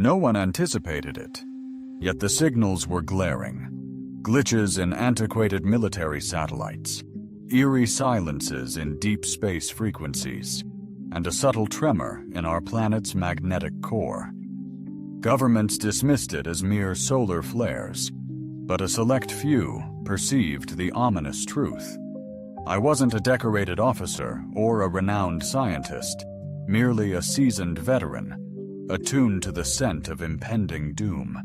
No one anticipated it, yet the signals were glaring. Glitches in antiquated military satellites, eerie silences in deep space frequencies, and a subtle tremor in our planet's magnetic core. Governments dismissed it as mere solar flares, but a select few perceived the ominous truth. I wasn't a decorated officer or a renowned scientist, merely a seasoned veteran, attuned to the scent of impending doom.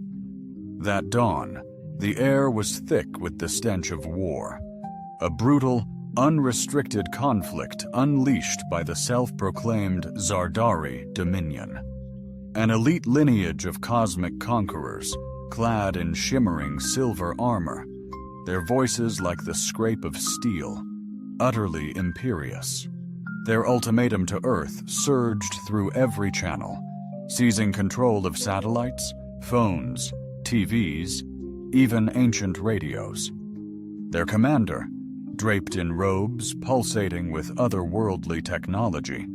That dawn, the air was thick with the stench of war, a brutal, unrestricted conflict unleashed by the self-proclaimed Zardari Dominion. An elite lineage of cosmic conquerors, clad in shimmering silver armor, their voices like the scrape of steel, utterly imperious. Their ultimatum to Earth surged through every channel, seizing control of satellites, phones, TVs, even ancient radios. Their commander, draped in robes pulsating with otherworldly technology,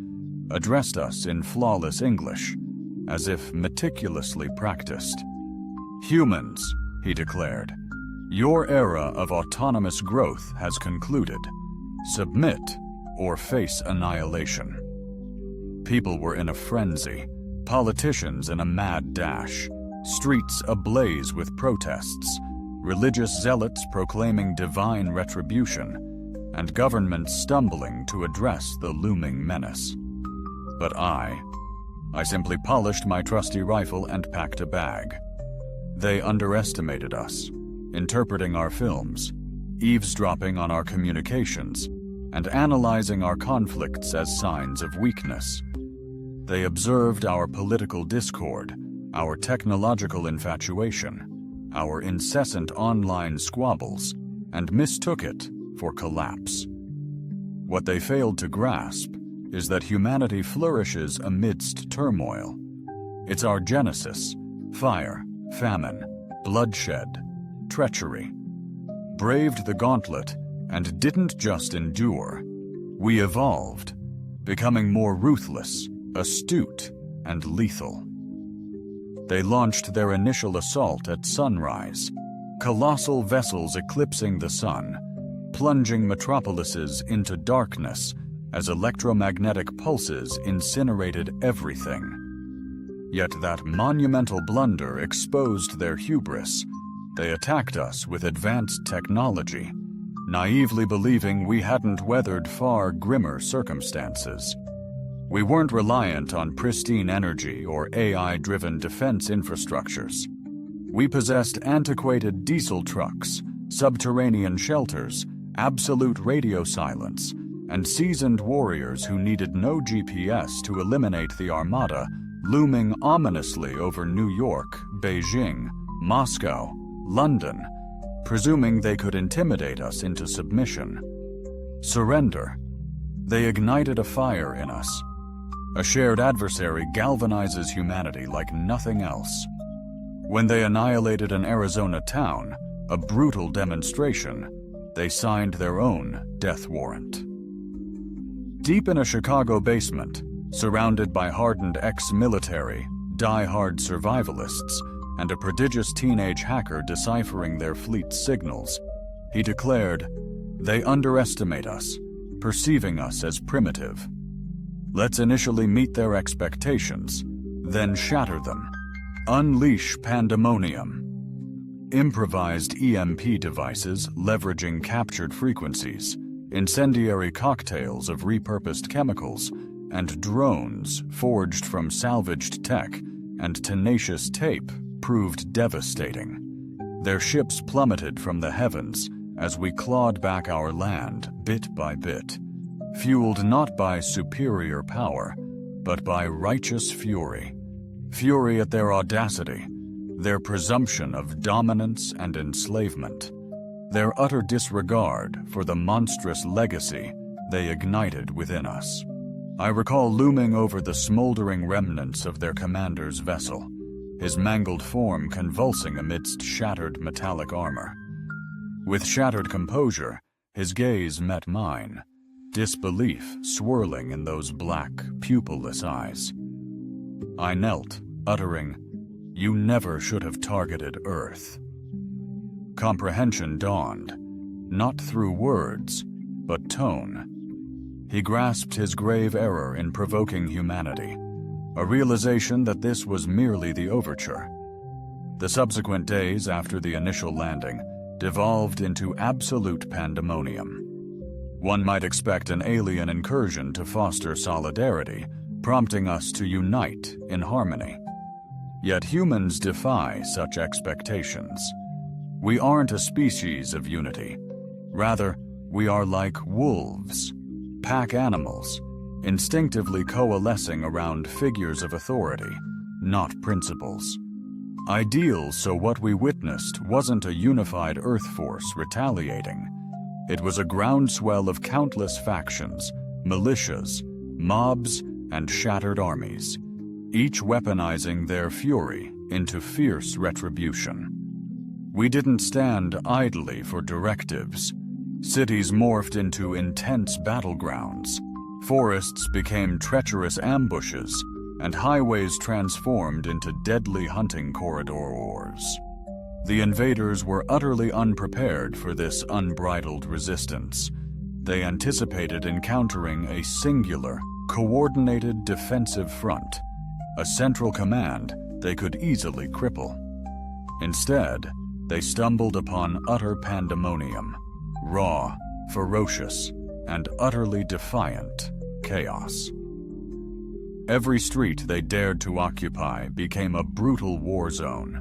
addressed us in flawless English, as if meticulously practiced. "Humans," he declared, "your era of autonomous growth has concluded. Submit or face annihilation." People were in a frenzy, politicians in a mad dash, streets ablaze with protests, religious zealots proclaiming divine retribution, and governments stumbling to address the looming menace. But I simply polished my trusty rifle and packed a bag. They underestimated us, interpreting our films, eavesdropping on our communications, and analyzing our conflicts as signs of weakness. They observed our political discord, our technological infatuation, our incessant online squabbles, and mistook it for collapse. What they failed to grasp is that humanity flourishes amidst turmoil. It's our genesis: fire, famine, bloodshed, treachery. Braved the gauntlet and didn't just endure. We evolved, becoming more ruthless, astute, and lethal. They launched their initial assault at sunrise, colossal vessels eclipsing the sun, plunging metropolises into darkness as electromagnetic pulses incinerated everything. Yet that monumental blunder exposed their hubris. They attacked us with advanced technology, naively believing we hadn't weathered far grimmer circumstances. We weren't reliant on pristine energy or AI-driven defense infrastructures. We possessed antiquated diesel trucks, subterranean shelters, absolute radio silence, and seasoned warriors who needed no GPS to eliminate the armada looming ominously over New York, Beijing, Moscow, London, presuming they could intimidate us into submission. Surrender. They ignited a fire in us. A shared adversary galvanizes humanity like nothing else. When they annihilated an Arizona town, a brutal demonstration, they signed their own death warrant. Deep in a Chicago basement, surrounded by hardened ex-military, die-hard survivalists, and a prodigious teenage hacker deciphering their fleet's signals, he declared, "They underestimate us, perceiving us as primitive. Let's initially meet their expectations, then shatter them. Unleash pandemonium." Improvised EMP devices leveraging captured frequencies, incendiary cocktails of repurposed chemicals, and drones forged from salvaged tech and tenacious tape proved devastating. Their ships plummeted from the heavens as we clawed back our land bit by bit, fueled not by superior power, but by righteous fury. Fury at their audacity, their presumption of dominance and enslavement, their utter disregard for the monstrous legacy they ignited within us. I recall looming over the smoldering remnants of their commander's vessel, his mangled form convulsing amidst shattered metallic armor. With shattered composure, his gaze met mine, disbelief swirling in those black, pupilless eyes. I knelt, uttering, You never should have targeted Earth. Comprehension dawned, not through words, but tone. He grasped his grave error in provoking humanity, a realization that this was merely the overture. The subsequent days after the initial landing devolved into absolute pandemonium. One might expect an alien incursion to foster solidarity, prompting us to unite in harmony. Yet humans defy such expectations. We aren't a species of unity. Rather, we are like wolves, pack animals, instinctively coalescing around figures of authority, not principles. Ideal, so what we witnessed wasn't a unified Earth force retaliating. It was a groundswell of countless factions, militias, mobs, and shattered armies, each weaponizing their fury into fierce retribution. We didn't stand idly for directives. Cities morphed into intense battlegrounds. Forests became treacherous ambushes, and highways transformed into deadly hunting corridors. The invaders were utterly unprepared for this unbridled resistance. They anticipated encountering a singular, coordinated defensive front, a central command they could easily cripple. Instead, they stumbled upon utter pandemonium, raw, ferocious, and utterly defiant chaos. Every street they dared to occupy became a brutal war zone.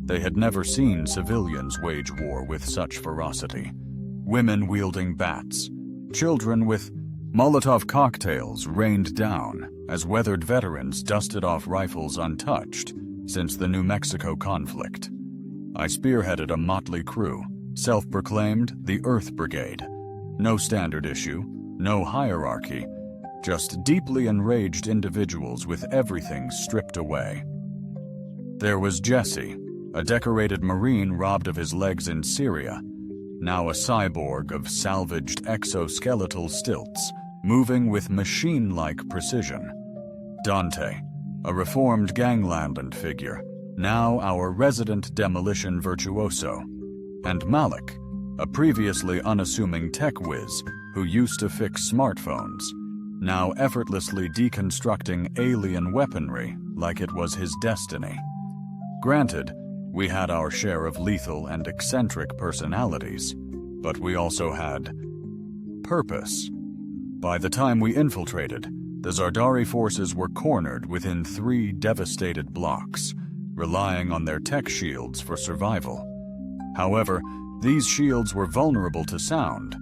They had never seen civilians wage war with such ferocity. Women wielding bats, children with Molotov cocktails rained down as weathered veterans dusted off rifles untouched since the New Mexico conflict. I spearheaded a motley crew, self-proclaimed the Earth Brigade. No standard issue, no hierarchy, just deeply enraged individuals with everything stripped away. There was Jesse, a decorated Marine robbed of his legs in Syria, now a cyborg of salvaged exoskeletal stilts, moving with machine-like precision. Dante, a reformed gangland figure, now our resident demolition virtuoso. And Malik, a previously unassuming tech whiz who used to fix smartphones, now effortlessly deconstructing alien weaponry like it was his destiny. Granted, we had our share of lethal and eccentric personalities, but we also had purpose. By the time we infiltrated, the Zardari forces were cornered within 3 devastated blocks, relying on their tech shields for survival. However, these shields were vulnerable to sound,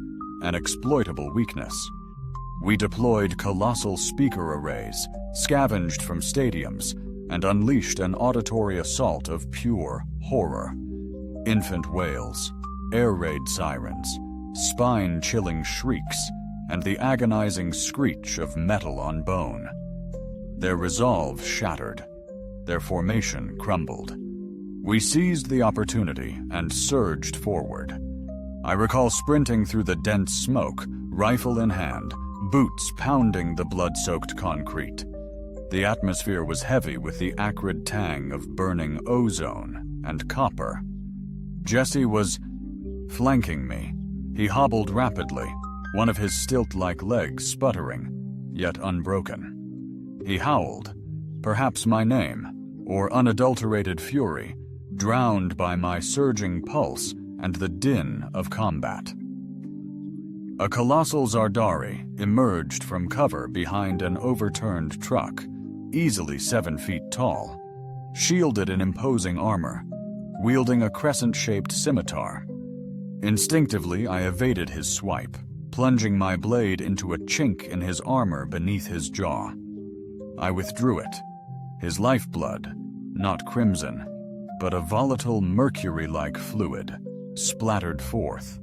an exploitable weakness. We deployed colossal speaker arrays, scavenged from stadiums, and unleashed an auditory assault of pure horror. Infant wails, air raid sirens, spine-chilling shrieks, and the agonizing screech of metal on bone. Their resolve shattered. Their formation crumbled. We seized the opportunity and surged forward. I recall sprinting through the dense smoke, rifle in hand, boots pounding the blood-soaked concrete. The atmosphere was heavy with the acrid tang of burning ozone and copper. Jesse was flanking me. He hobbled rapidly, one of his stilt-like legs sputtering, yet unbroken. He howled, perhaps my name, or unadulterated fury, drowned by my surging pulse and the din of combat. A colossal Zardari emerged from cover behind an overturned truck, easily 7 feet tall, shielded in imposing armor, wielding a crescent-shaped scimitar. Instinctively, I evaded his swipe, plunging my blade into a chink in his armor beneath his jaw. I withdrew it. His lifeblood, not crimson, but a volatile mercury-like fluid, splattered forth.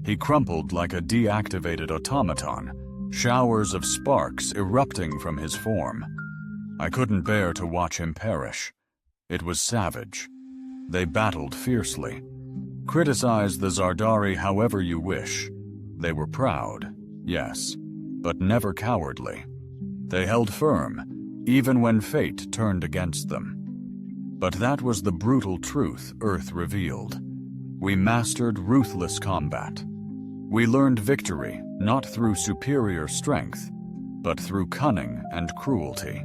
He crumpled like a deactivated automaton, showers of sparks erupting from his form. I couldn't bear to watch him perish. It was savage. They battled fiercely. Criticize the Zardari however you wish. They were proud, yes, but never cowardly. They held firm, even when fate turned against them. But that was the brutal truth Earth revealed. We mastered ruthless combat. We learned victory not through superior strength, but through cunning and cruelty.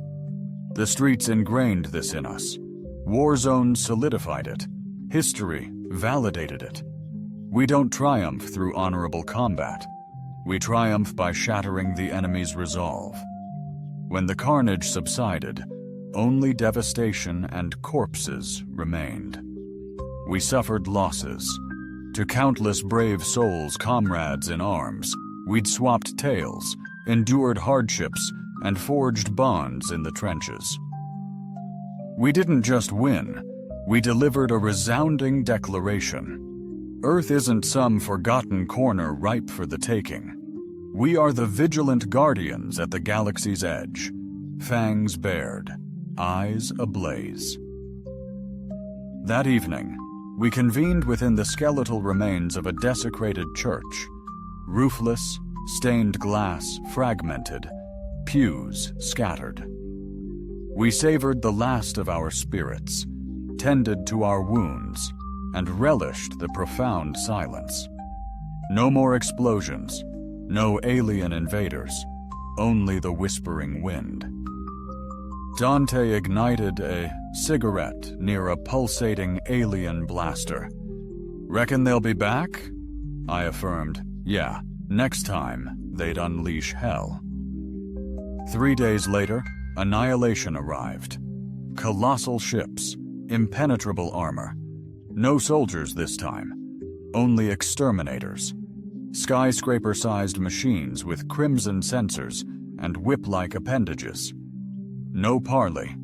The streets ingrained this in us. War zones solidified it. History validated it. We don't triumph through honorable combat. We triumph by shattering the enemy's resolve. When the carnage subsided, only devastation and corpses remained. We suffered losses. To countless brave souls, comrades in arms, we'd swapped tales, endured hardships, and forged bonds in the trenches. We didn't just win, we delivered a resounding declaration. Earth isn't some forgotten corner ripe for the taking. We are the vigilant guardians at the galaxy's edge, fangs bared, eyes ablaze. That evening, we convened within the skeletal remains of a desecrated church. Roofless, stained glass fragmented, pews scattered. We savored the last of our spirits, tended to our wounds, and relished the profound silence. No more explosions, no alien invaders, only the whispering wind. Dante ignited a cigarette near a pulsating alien blaster. "Reckon they'll be back?" I affirmed, "Yeah, next time they'd unleash hell." 3 days later, annihilation arrived. Colossal ships, impenetrable armor. No soldiers this time, only exterminators. Skyscraper-sized machines with crimson sensors and whip-like appendages. No parley,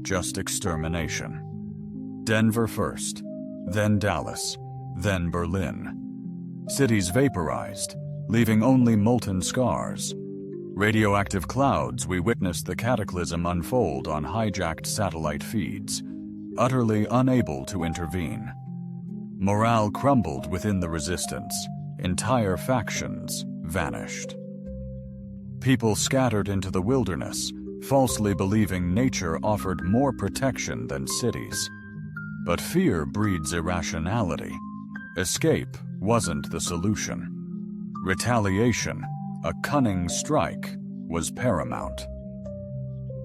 just extermination. Denver first, then Dallas, then Berlin. Cities vaporized, leaving only molten scars. Radioactive clouds, we witnessed the cataclysm unfold on hijacked satellite feeds, utterly unable to intervene. Morale crumbled within the resistance. Entire factions vanished. People scattered into the wilderness, falsely believing nature offered more protection than cities. But fear breeds irrationality. Escape wasn't the solution. Retaliation, a cunning strike, was paramount.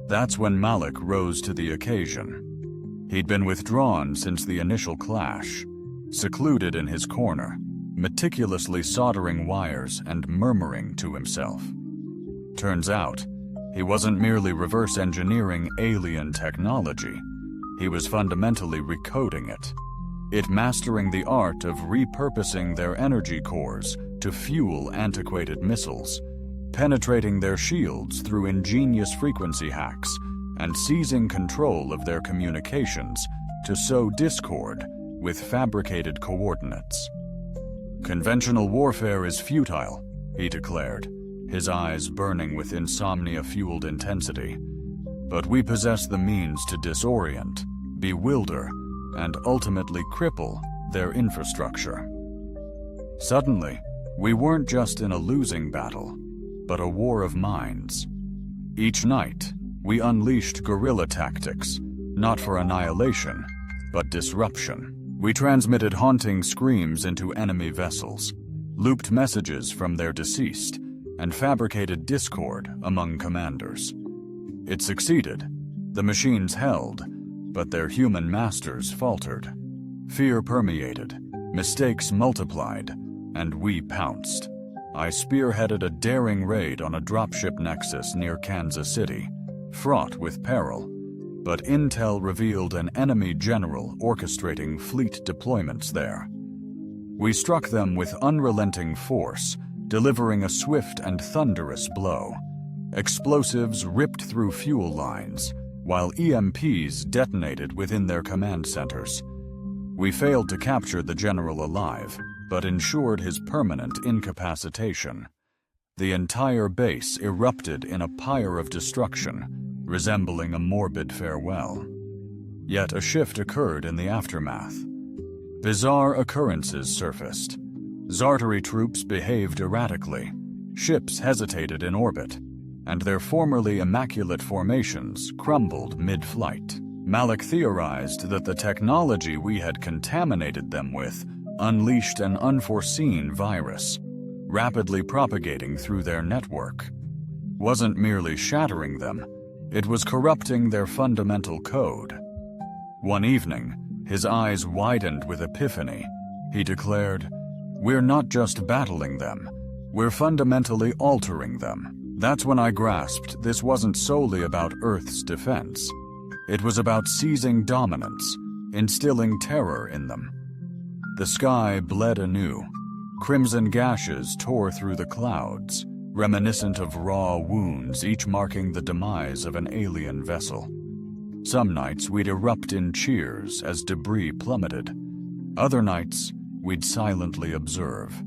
That's when Malik rose to the occasion. He'd been withdrawn since the initial clash, secluded in his corner, meticulously soldering wires and murmuring to himself. Turns out, he wasn't merely reverse engineering alien technology. He was fundamentally recoding it mastering the art of repurposing their energy cores to fuel antiquated missiles, penetrating their shields through ingenious frequency hacks, and seizing control of their communications to sow discord with fabricated coordinates. "Conventional warfare is futile," he declared, his eyes burning with insomnia-fueled intensity. "But we possess the means to disorient, bewilder, and ultimately cripple their infrastructure." Suddenly, we weren't just in a losing battle, but a war of minds. Each night, we unleashed guerrilla tactics, not for annihilation, but disruption. We transmitted haunting screams into enemy vessels, looped messages from their deceased, and fabricated discord among commanders. It succeeded. The machines held, but their human masters faltered. Fear permeated, mistakes multiplied, and we pounced. I spearheaded a daring raid on a dropship nexus near Kansas City, fraught with peril, but intel revealed an enemy general orchestrating fleet deployments there. We struck them with unrelenting force, delivering a swift and thunderous blow. Explosives ripped through fuel lines, while EMPs detonated within their command centers. We failed to capture the general alive, but ensured his permanent incapacitation. The entire base erupted in a pyre of destruction, resembling a morbid farewell. Yet a shift occurred in the aftermath. Bizarre occurrences surfaced. Zartari troops behaved erratically, ships hesitated in orbit, and their formerly immaculate formations crumbled mid-flight. Malik theorized that the technology we had contaminated them with unleashed an unforeseen virus, rapidly propagating through their network. Wasn't merely shattering them, it was corrupting their fundamental code. One evening, his eyes widened with epiphany. He declared, "We're not just battling them, we're fundamentally altering them." That's when I grasped this wasn't solely about Earth's defense. It was about seizing dominance, instilling terror in them. The sky bled anew. Crimson gashes tore through the clouds, reminiscent of raw wounds, each marking the demise of an alien vessel. Some nights we'd erupt in cheers as debris plummeted. Other nights, we'd silently observe.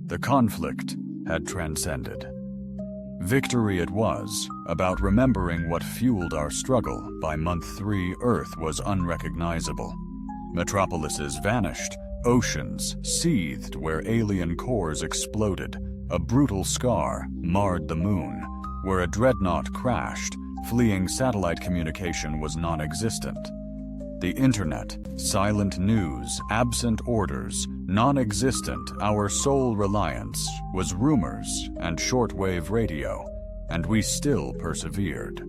The conflict had transcended. Victory it was, about remembering what fueled our struggle. By month 3, Earth was unrecognizable. Metropolises vanished, oceans seethed where alien cores exploded. A brutal scar marred the moon, where a dreadnought crashed. Fleeing satellite communication was non-existent. The internet, silent news, absent orders, non-existent. Our sole reliance was rumors and shortwave radio, and we still persevered.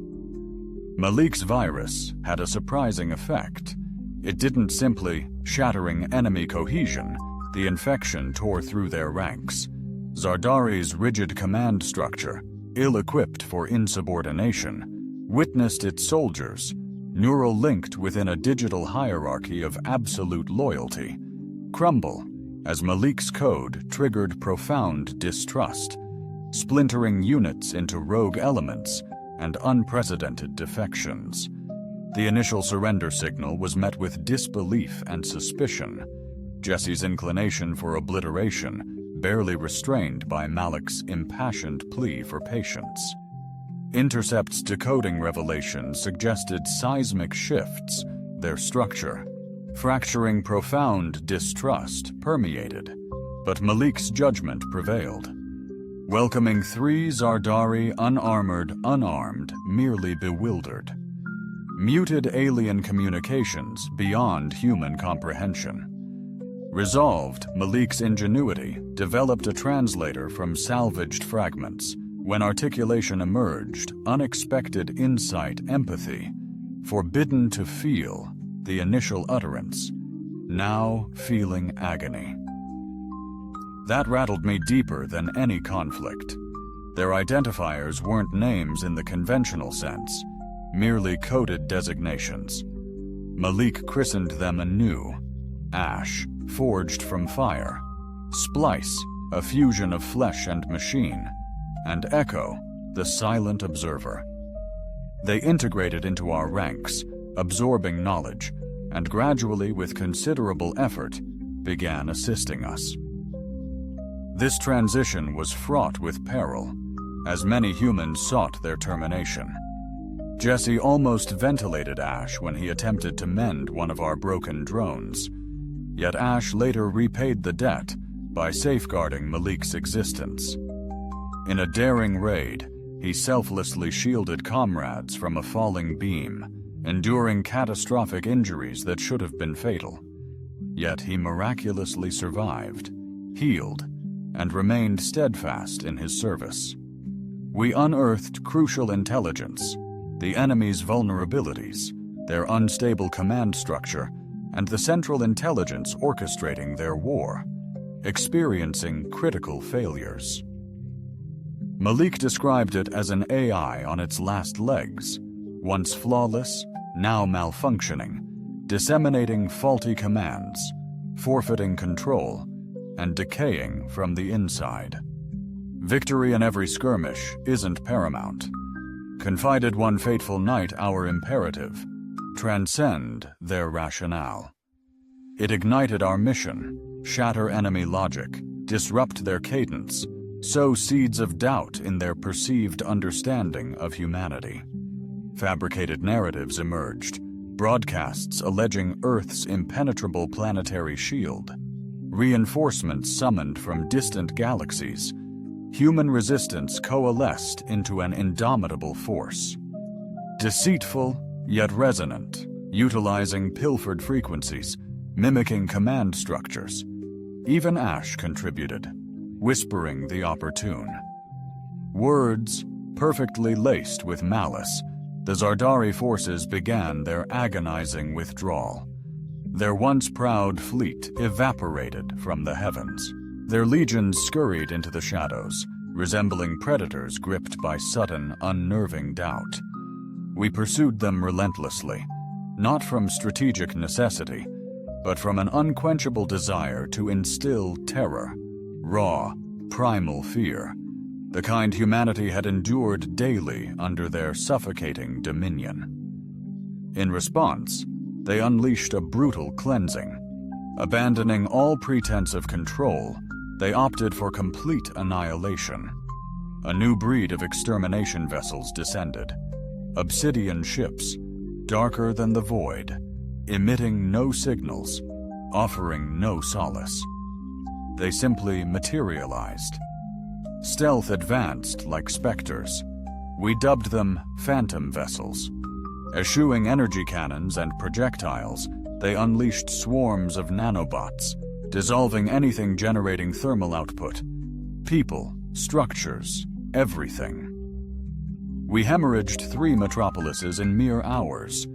Malik's virus had a surprising effect. It didn't simply shattering enemy cohesion. The infection tore through their ranks. Zardari's rigid command structure, ill-equipped for insubordination, witnessed its soldiers, neural-linked within a digital hierarchy of absolute loyalty, crumble as Malik's code triggered profound distrust, splintering units into rogue elements and unprecedented defections. The initial surrender signal was met with disbelief and suspicion, Jesse's inclination for obliteration barely restrained by Malik's impassioned plea for patience. Intercept's decoding revelations suggested seismic shifts, their structure. Fracturing profound distrust permeated, but Malik's judgment prevailed. Welcoming 3 Zardari unarmored, unarmed, merely bewildered. Muted alien communications beyond human comprehension. Resolved, Malik's ingenuity developed a translator from salvaged fragments. When articulation emerged, unexpected insight, empathy, forbidden to feel the initial utterance, now feeling agony. That rattled me deeper than any conflict. Their identifiers weren't names in the conventional sense, merely coded designations. Malik christened them anew: Ash, forged from fire; Splice, a fusion of flesh and machine; and Echo, the silent observer. They integrated into our ranks, absorbing knowledge, and gradually, with considerable effort, began assisting us. This transition was fraught with peril, as many humans sought their termination. Jesse almost ventilated Ash when he attempted to mend one of our broken drones, yet Ash later repaid the debt by safeguarding Malik's existence. In a daring raid, he selflessly shielded comrades from a falling beam, enduring catastrophic injuries that should have been fatal. Yet he miraculously survived, healed, and remained steadfast in his service. We unearthed crucial intelligence, the enemy's vulnerabilities, their unstable command structure, and the central intelligence orchestrating their war, experiencing critical failures. Malik described it as an AI on its last legs, once flawless, now malfunctioning, disseminating faulty commands, forfeiting control, and decaying from the inside. Victory in every skirmish isn't paramount. Confided one fateful night our imperative: transcend their rationale. It ignited our mission: shatter enemy logic, disrupt their cadence, sow seeds of doubt in their perceived understanding of humanity. Fabricated narratives emerged, broadcasts alleging Earth's impenetrable planetary shield, reinforcements summoned from distant galaxies. Human resistance coalesced into an indomitable force. Deceitful, yet resonant, utilizing pilfered frequencies, mimicking command structures. Even Ash contributed, whispering the opportune. Words, perfectly laced with malice, the Zardari forces began their agonizing withdrawal. Their once proud fleet evaporated from the heavens. Their legions scurried into the shadows, resembling predators gripped by sudden, unnerving doubt. We pursued them relentlessly, not from strategic necessity, but from an unquenchable desire to instill terror, raw, primal fear, the kind humanity had endured daily under their suffocating dominion. In response, they unleashed a brutal cleansing. Abandoning all pretense of control, they opted for complete annihilation. A new breed of extermination vessels descended. Obsidian ships, darker than the void, emitting no signals, offering no solace. They simply materialized. Stealth advanced like specters. We dubbed them phantom vessels. Eschewing energy cannons and projectiles, they unleashed swarms of nanobots, dissolving anything generating thermal output. People, structures, everything. We hemorrhaged 3 metropolises in mere hours.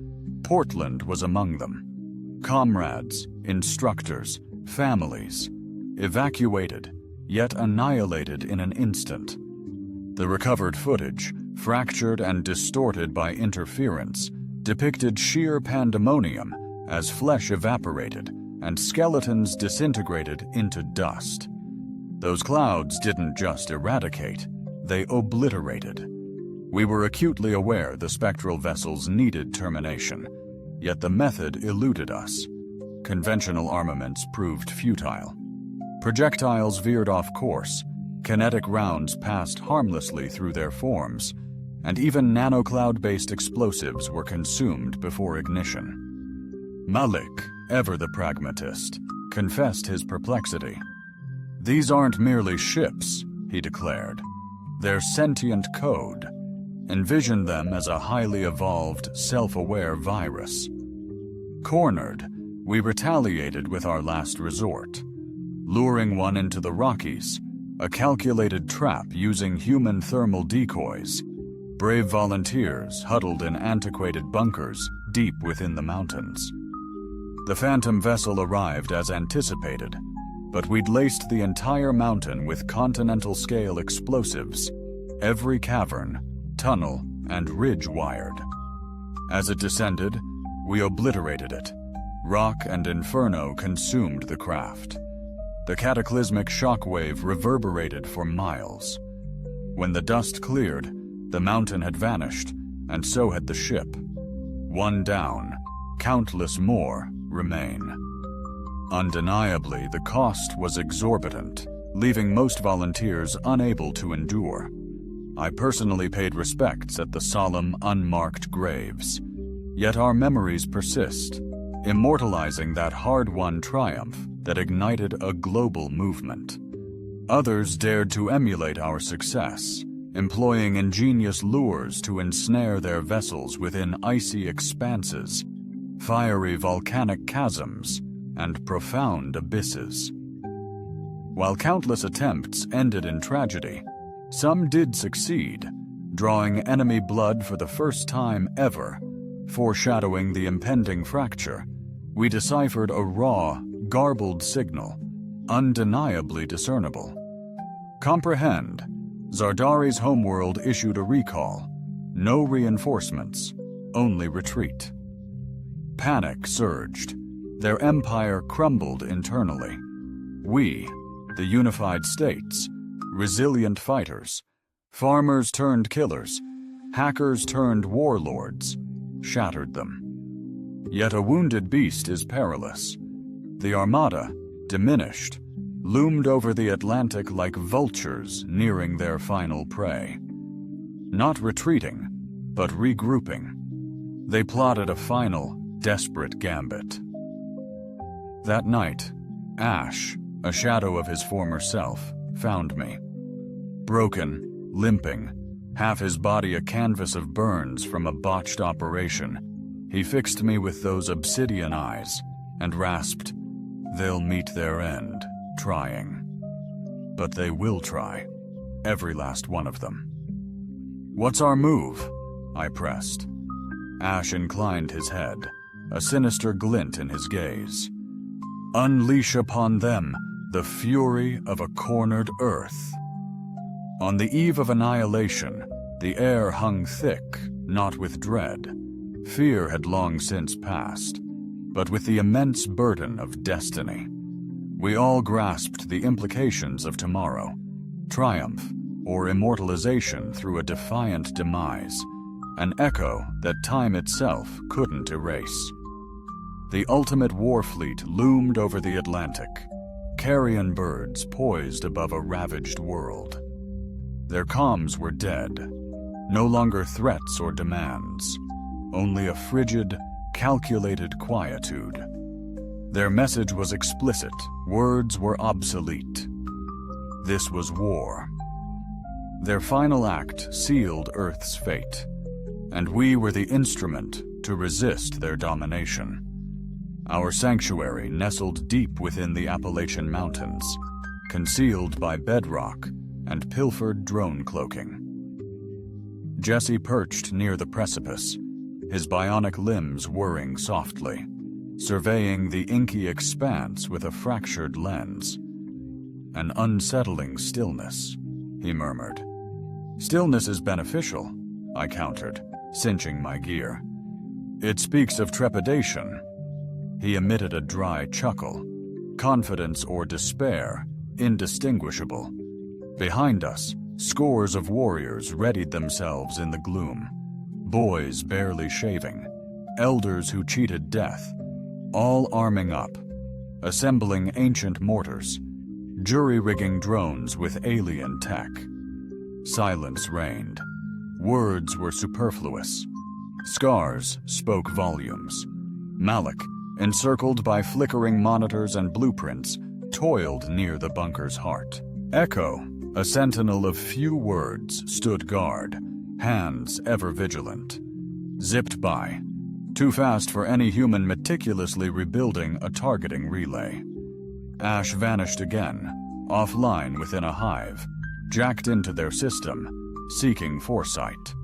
Portland was among them. Comrades, instructors, families, evacuated, yet annihilated in an instant. The recovered footage, fractured and distorted by interference, depicted sheer pandemonium as flesh evaporated and skeletons disintegrated into dust. Those clouds didn't just eradicate, they obliterated. We were acutely aware the spectral vessels needed termination, yet the method eluded us. Conventional armaments proved futile. Projectiles veered off course, kinetic rounds passed harmlessly through their forms, and even nanocloud-based explosives were consumed before ignition. Malik, ever the pragmatist, confessed his perplexity. "These aren't merely ships," he declared. "They're sentient code. Envision them as a highly evolved, self-aware virus." Cornered, we retaliated with our last resort. Luring one into the Rockies, a calculated trap using human thermal decoys. Brave volunteers huddled in antiquated bunkers deep within the mountains. The phantom vessel arrived as anticipated, but we'd laced the entire mountain with continental-scale explosives, every cavern, tunnel, and ridge wired. As it descended, we obliterated it. Rock and inferno consumed the craft. The cataclysmic shockwave reverberated for miles. When the dust cleared, the mountain had vanished, and so had the ship. One down, countless more remain. Undeniably, the cost was exorbitant, leaving most volunteers unable to endure. I personally paid respects at the solemn, unmarked graves. Yet our memories persist, immortalizing that hard-won triumph that ignited a global movement. Others dared to emulate our success, employing ingenious lures to ensnare their vessels within icy expanses, fiery volcanic chasms, and profound abysses. While countless attempts ended in tragedy, some did succeed, drawing enemy blood for the first time ever. Foreshadowing the impending fracture, we deciphered a raw, garbled signal, undeniably discernible. Comprehend, Zardari's homeworld issued a recall. No reinforcements, only retreat. Panic surged. Their empire crumbled internally. We, the unified states, resilient fighters, farmers turned killers, hackers turned warlords, shattered them. Yet a wounded beast is perilous. The Armada, diminished, loomed over the Atlantic like vultures nearing their final prey. Not retreating, but regrouping. They plotted a final, desperate gambit. That night, Ash, a shadow of his former self, found me. Broken, limping, half his body a canvas of burns from a botched operation, He fixed me with those obsidian eyes and rasped, "They'll meet their end, trying. But they will try, every last one of them." "What's our move?" I pressed. Ash inclined his head, a sinister glint in his gaze. "Unleash upon them the fury of a cornered earth." On the eve of annihilation, the air hung thick, not with dread. Fear had long since passed, but with the immense burden of destiny. We all grasped the implications of tomorrow, triumph or immortalization through a defiant demise, an echo that time itself couldn't erase. The ultimate war fleet loomed over the Atlantic, carrion birds poised above a ravaged world. Their comms were dead, no longer threats or demands, only a frigid, calculated quietude. Their message was explicit, words were obsolete. This was war. Their final act sealed Earth's fate, and we were the instrument to resist their domination. Our sanctuary nestled deep within the Appalachian Mountains, concealed by bedrock and pilfered drone cloaking. Jesse perched near the precipice, his bionic limbs whirring softly, surveying the inky expanse with a fractured lens. "An unsettling stillness," he murmured. "Stillness is beneficial," I countered, cinching my gear. "It speaks of trepidation." He emitted a dry chuckle, confidence or despair, indistinguishable. Behind us, scores of warriors readied themselves in the gloom. Boys barely shaving, elders who cheated death, all arming up, assembling ancient mortars, jury-rigging drones with alien tech. Silence reigned. Words were superfluous. Scars spoke volumes. Malik, encircled by flickering monitors and blueprints, toiled near the bunker's heart. Echo, a sentinel of few words, stood guard, hands ever vigilant. Zipped by, too fast for any human meticulously rebuilding a targeting relay. Ash vanished again, offline within a hive, jacked into their system, seeking foresight.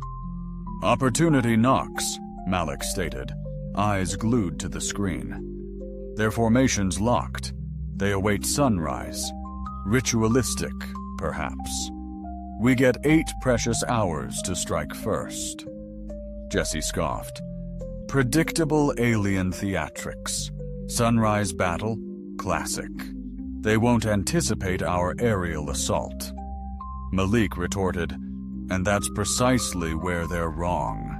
"Opportunity knocks," Malik stated, eyes glued to the screen. Their formations locked. They await sunrise. Ritualistic, perhaps. "We get 8 precious hours to strike first." Jesse scoffed. "Predictable alien theatrics. Sunrise battle, classic. They won't anticipate our aerial assault." Malik retorted, "And that's precisely where they're wrong.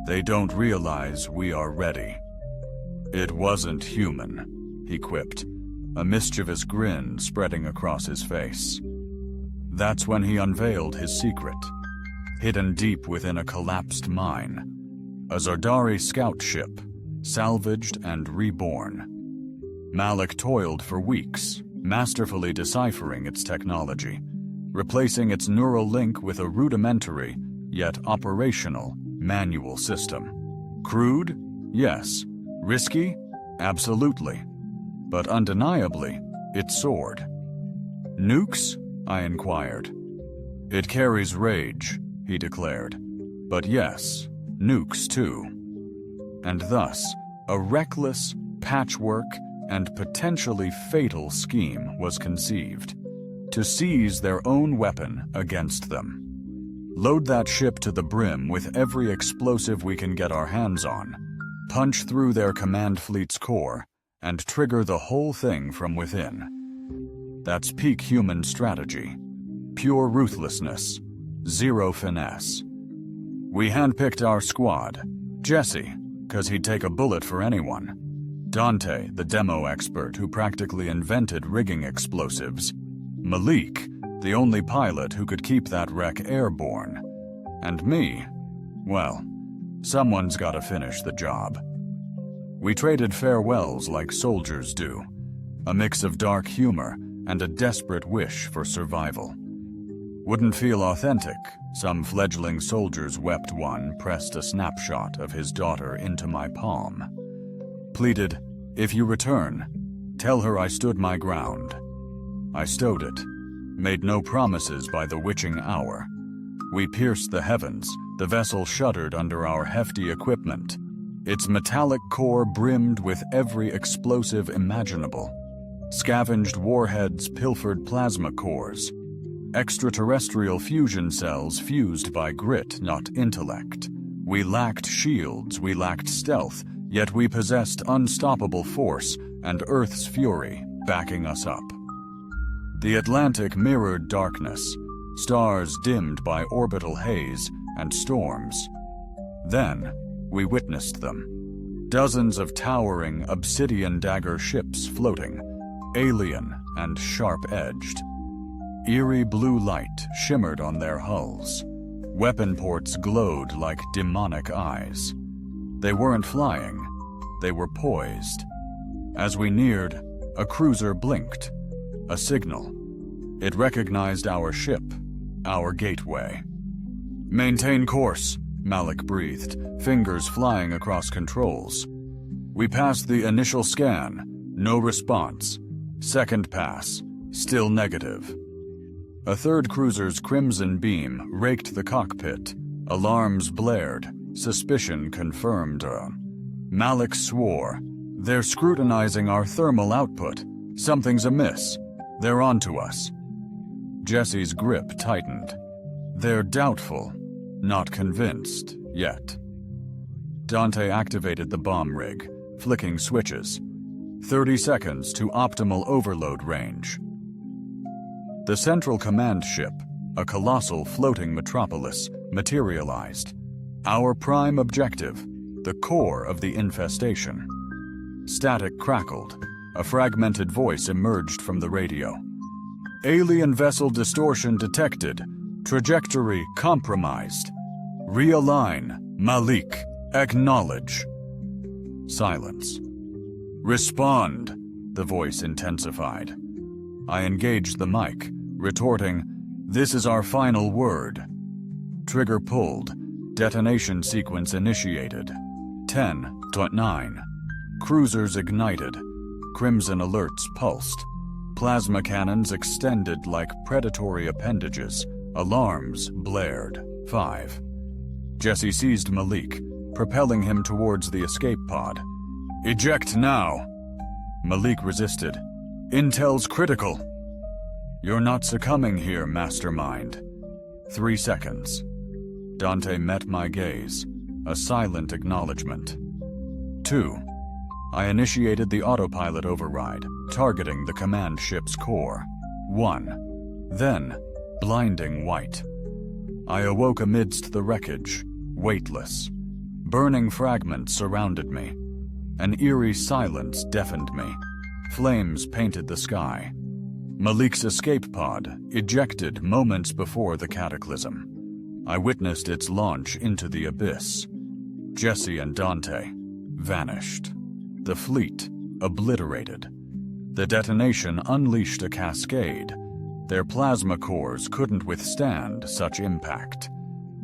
They don't realize we are ready." "It wasn't human," he quipped, a mischievous grin spreading across his face. That's when he unveiled his secret, hidden deep within a collapsed mine. A Zardari scout ship, salvaged and reborn. Malik toiled for weeks, masterfully deciphering its technology, replacing its neural link with a rudimentary, yet operational, manual system. Crude? Yes. Risky? Absolutely. But undeniably, it soared. "Nukes?" I inquired. "It carries rage," he declared. "But yes, nukes too." And thus, a reckless, patchwork, and potentially fatal scheme was conceived, to seize their own weapon against them. Load that ship to the brim with every explosive we can get our hands on, punch through their command fleet's core, and trigger the whole thing from within. That's peak human strategy. Pure ruthlessness. Zero finesse. We handpicked our squad. Jesse, 'cause he'd take a bullet for anyone. Dante, the demo expert who practically invented rigging explosives. Malik, the only pilot who could keep that wreck airborne. And me, well, someone's gotta finish the job. We traded farewells like soldiers do, a mix of dark humor and a desperate wish for survival. Wouldn't feel authentic. Some fledgling soldier's wept one pressed a snapshot of his daughter into my palm. Pleaded, "If you return, tell her I stood my ground." I stowed it, made no promises by the witching hour. We pierced the heavens, the vessel shuddered under our hefty equipment. Its metallic core brimmed with every explosive imaginable. Scavenged warheads pilfered plasma cores. Extraterrestrial fusion cells fused by grit, not intellect. We lacked shields, we lacked stealth, yet we possessed unstoppable force and Earth's fury backing us up. The Atlantic mirrored darkness, stars dimmed by orbital haze and storms. Then, we witnessed them. Dozens of towering obsidian dagger ships floating, alien and sharp-edged. Eerie blue light shimmered on their hulls. Weapon ports glowed like demonic eyes. They weren't flying, they were poised. As we neared, a cruiser blinked. A signal. It recognized our ship, our gateway. "Maintain course," Malik breathed, fingers flying across controls. We passed the initial scan, no response. Second pass, still negative. A third cruiser's crimson beam raked the cockpit. Alarms blared, suspicion confirmed. Malik swore, "They're scrutinizing our thermal output. Something's amiss. They're onto us." Jesse's grip tightened. "They're doubtful, not convinced, yet." Dante activated the bomb rig, flicking switches. 30 seconds to optimal overload range. The Central Command ship, a colossal floating metropolis, materialized. Our prime objective, the core of the infestation. Static crackled. A fragmented voice emerged from the radio. "Alien vessel distortion detected. Trajectory compromised. Realign. Malik. Acknowledge." Silence. "Respond," the voice intensified. I engaged the mic, retorting, "This is our final word." Trigger pulled. Detonation sequence initiated. 10.9. Cruisers ignited. Crimson alerts pulsed. Plasma cannons extended like predatory appendages. Alarms blared. 5. Jesse seized Malik, propelling him towards the escape pod. "Eject now." Malik resisted. "Intel's critical." "You're not succumbing here, mastermind." 3 seconds. Dante met my gaze, a silent acknowledgement. 2. I initiated the autopilot override, targeting the command ship's core. 1. Then, blinding white. I awoke amidst the wreckage, weightless. Burning fragments surrounded me. An eerie silence deafened me. Flames painted the sky. Malik's escape pod ejected moments before the cataclysm. I witnessed its launch into the abyss. Jesse and Dante vanished. The fleet obliterated. The detonation unleashed a cascade. Their plasma cores couldn't withstand such impact.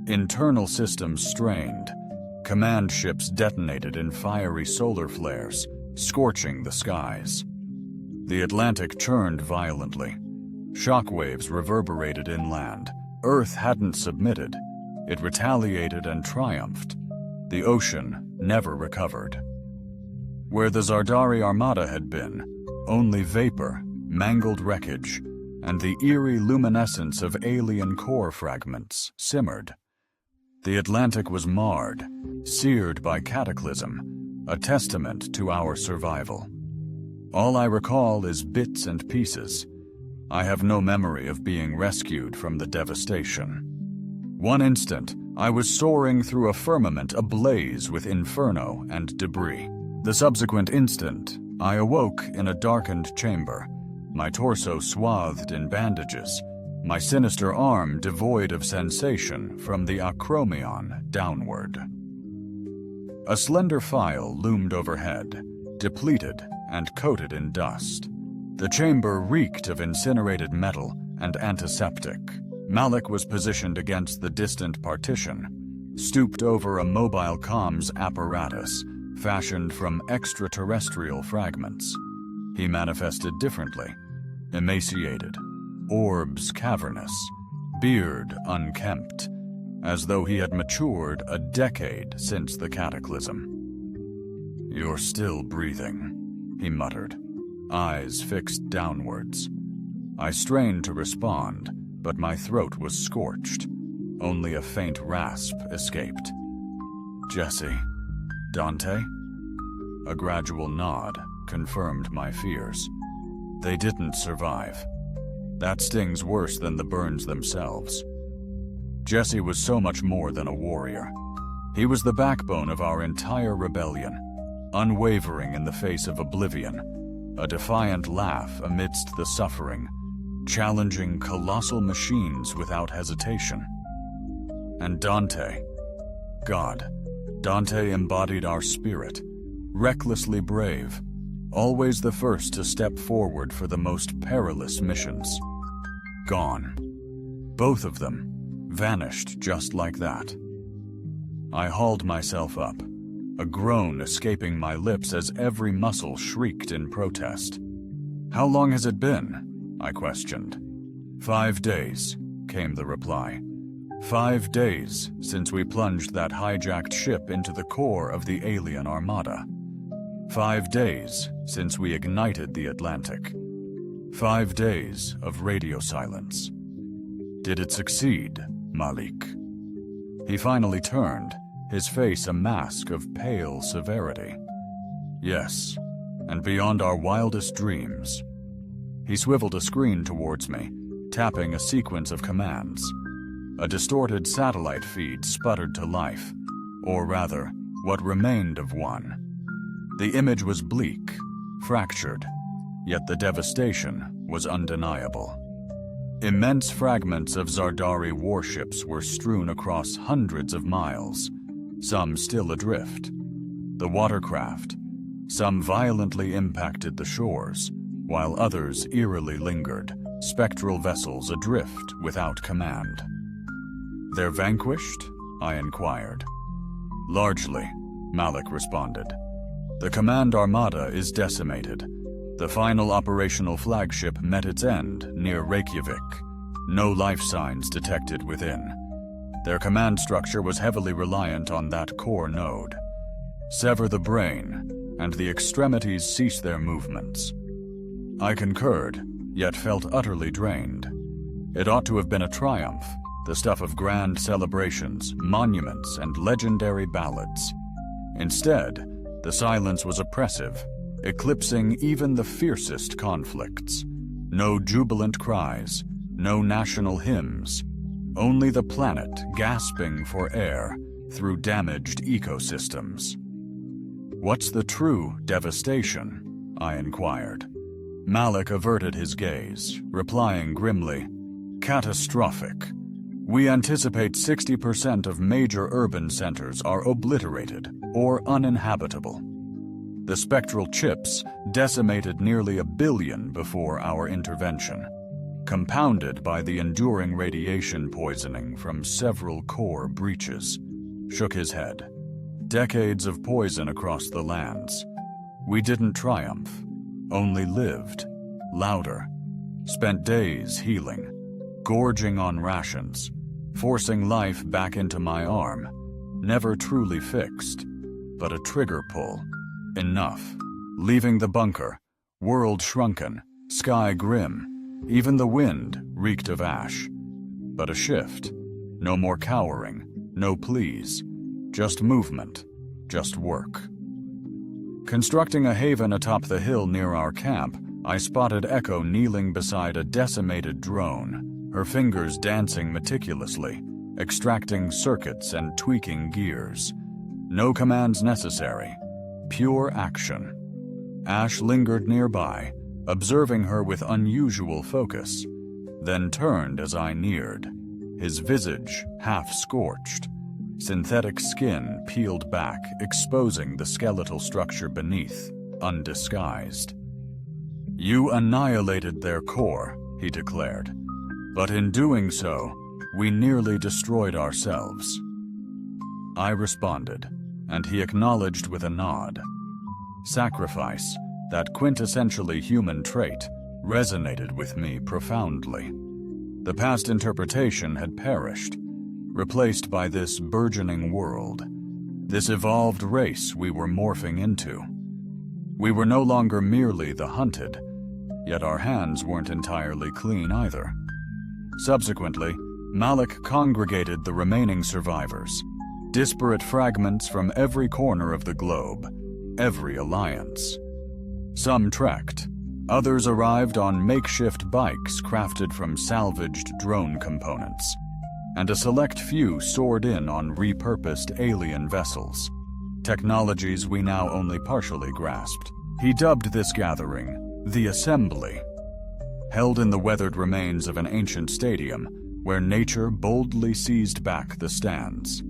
Internal systems strained. Command ships detonated in fiery solar flares, scorching the skies. The Atlantic churned violently. Shockwaves reverberated inland. Earth hadn't submitted. It retaliated and triumphed. The ocean never recovered. Where the Zardari Armada had been, only vapor, mangled wreckage, and the eerie luminescence of alien core fragments simmered. The Atlantic was marred, seared by cataclysm, a testament to our survival. All I recall is bits and pieces. I have no memory of being rescued from the devastation. One instant, I was soaring through a firmament ablaze with inferno and debris. The subsequent instant, I awoke in a darkened chamber, my torso swathed in bandages, my sinister arm devoid of sensation from the acromion downward. A slender file loomed overhead, depleted and coated in dust. The chamber reeked of incinerated metal and antiseptic. Malik was positioned against the distant partition, stooped over a mobile comms apparatus fashioned from extraterrestrial fragments. He manifested differently, emaciated, orbs cavernous, beard unkempt, as though he had matured a decade since the cataclysm. "You're still breathing," he muttered, eyes fixed downwards. I strained to respond, but my throat was scorched. Only a faint rasp escaped. "Jesse? Dante?" A gradual nod confirmed my fears. They didn't survive. That stings worse than the burns themselves. Jesse was so much more than a warrior. He was the backbone of our entire rebellion, unwavering in the face of oblivion, a defiant laugh amidst the suffering, challenging colossal machines without hesitation. And Dante. God, Dante embodied our spirit, recklessly brave, always the first to step forward for the most perilous missions. Gone. Both of them vanished just like that. I hauled myself up, a groan escaping my lips as every muscle shrieked in protest. "How long has it been?" I questioned. 5 days, came the reply. 5 days since we plunged that hijacked ship into the core of the alien armada. 5 days since we ignited the Atlantic. 5 days of radio silence. Did it succeed, Malik? He finally turned, his face a mask of pale severity. Yes, and beyond our wildest dreams. He swiveled a screen towards me, tapping a sequence of commands. A distorted satellite feed sputtered to life, or rather, what remained of one. The image was bleak, fractured, yet the devastation was undeniable. Immense fragments of Zardari warships were strewn across hundreds of miles, some still adrift. The watercraft, some violently impacted the shores, while others eerily lingered, spectral vessels adrift without command. "They're vanquished?" I inquired. "Largely," Malik responded. "The command armada is decimated. The final operational flagship met its end near Reykjavik. No life signs detected within. Their command structure was heavily reliant on that core node. Sever the brain, and the extremities cease their movements." I concurred, yet felt utterly drained. It ought to have been a triumph, the stuff of grand celebrations, monuments, and legendary ballads. Instead, the silence was oppressive, eclipsing even the fiercest conflicts. No jubilant cries, no national hymns, only the planet gasping for air through damaged ecosystems. "What's the true devastation?" I inquired. Malik averted his gaze, replying grimly, "Catastrophic. We anticipate 60% of major urban centers are obliterated or uninhabitable. The spectral chips decimated nearly 1 billion before our intervention, compounded by the enduring radiation poisoning from several core breaches." Shook his head. "Decades of poison across the lands. We didn't triumph, only lived, louder, spent days healing, gorging on rations, forcing life back into my arm, never truly fixed, but a trigger pull. Enough. Leaving the bunker, world shrunken, sky grim, even the wind reeked of ash. But a shift. No more cowering, no pleas. Just movement, just work." Constructing a haven atop the hill near our camp, I spotted Echo kneeling beside a decimated drone, her fingers dancing meticulously, extracting circuits and tweaking gears. No commands necessary. Pure action. Ash lingered nearby, observing her with unusual focus, then turned as I neared, his visage half-scorched, synthetic skin peeled back, exposing the skeletal structure beneath, undisguised. "You annihilated their core," he declared. But in doing so, we nearly destroyed ourselves. I responded, and he acknowledged with a nod. Sacrifice, that quintessentially human trait, resonated with me profoundly. The past interpretation had perished, replaced by this burgeoning world, this evolved race we were morphing into. We were no longer merely the hunted, yet our hands weren't entirely clean either. Subsequently, Malik congregated the remaining survivors, disparate fragments from every corner of the globe, every alliance. Some trekked, others arrived on makeshift bikes crafted from salvaged drone components, and a select few soared in on repurposed alien vessels, technologies we now only partially grasped. He dubbed this gathering the Assembly, held in the weathered remains of an ancient stadium where nature boldly seized back the stands.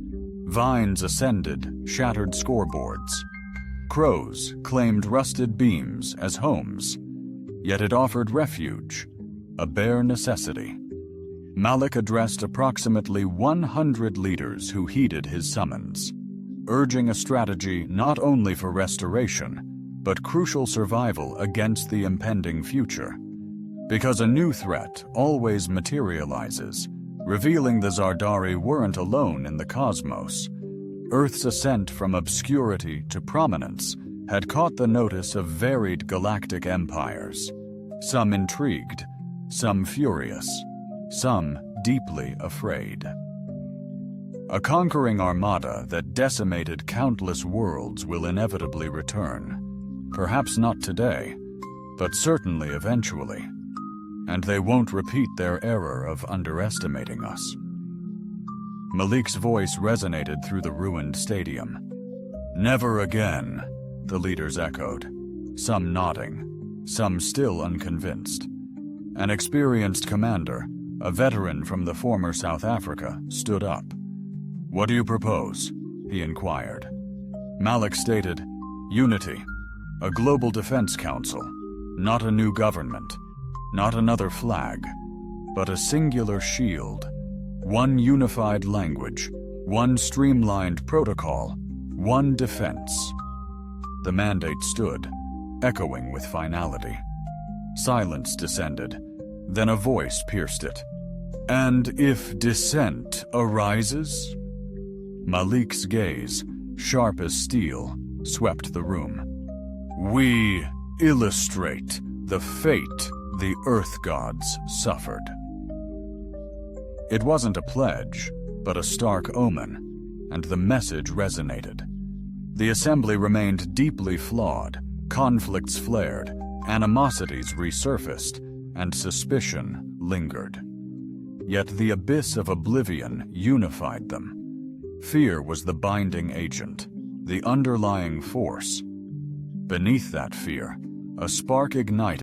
Vines ascended shattered scoreboards. Crows claimed rusted beams as homes, yet it offered refuge, a bare necessity. Malik addressed approximately 100 leaders who heeded his summons, urging a strategy not only for restoration, but crucial survival against the impending future. Because a new threat always materializes, revealing the Zardari weren't alone in the cosmos. Earth's ascent from obscurity to prominence had caught the notice of varied galactic empires, some intrigued, some furious, some deeply afraid. A conquering armada that decimated countless worlds will inevitably return, perhaps not today, but certainly eventually, and they won't repeat their error of underestimating us. Malik's voice resonated through the ruined stadium. "Never again," the leaders echoed, some nodding, some still unconvinced. An experienced commander, a veteran from the former South Africa, stood up. "What do you propose?" he inquired. Malik stated, "Unity, a global defense council, not a new government, not another flag, but a singular shield. One unified language, one streamlined protocol, one defense." The mandate stood, echoing with finality. Silence descended, then a voice pierced it. "And if dissent arises?" Malik's gaze, sharp as steel, swept the room. "We illustrate the fate the Earth gods suffered." It wasn't a pledge, but a stark omen, and the message resonated. The assembly remained deeply flawed, conflicts flared, animosities resurfaced, and suspicion lingered. Yet the abyss of oblivion unified them. Fear was the binding agent, the underlying force. Beneath that fear, a spark ignited.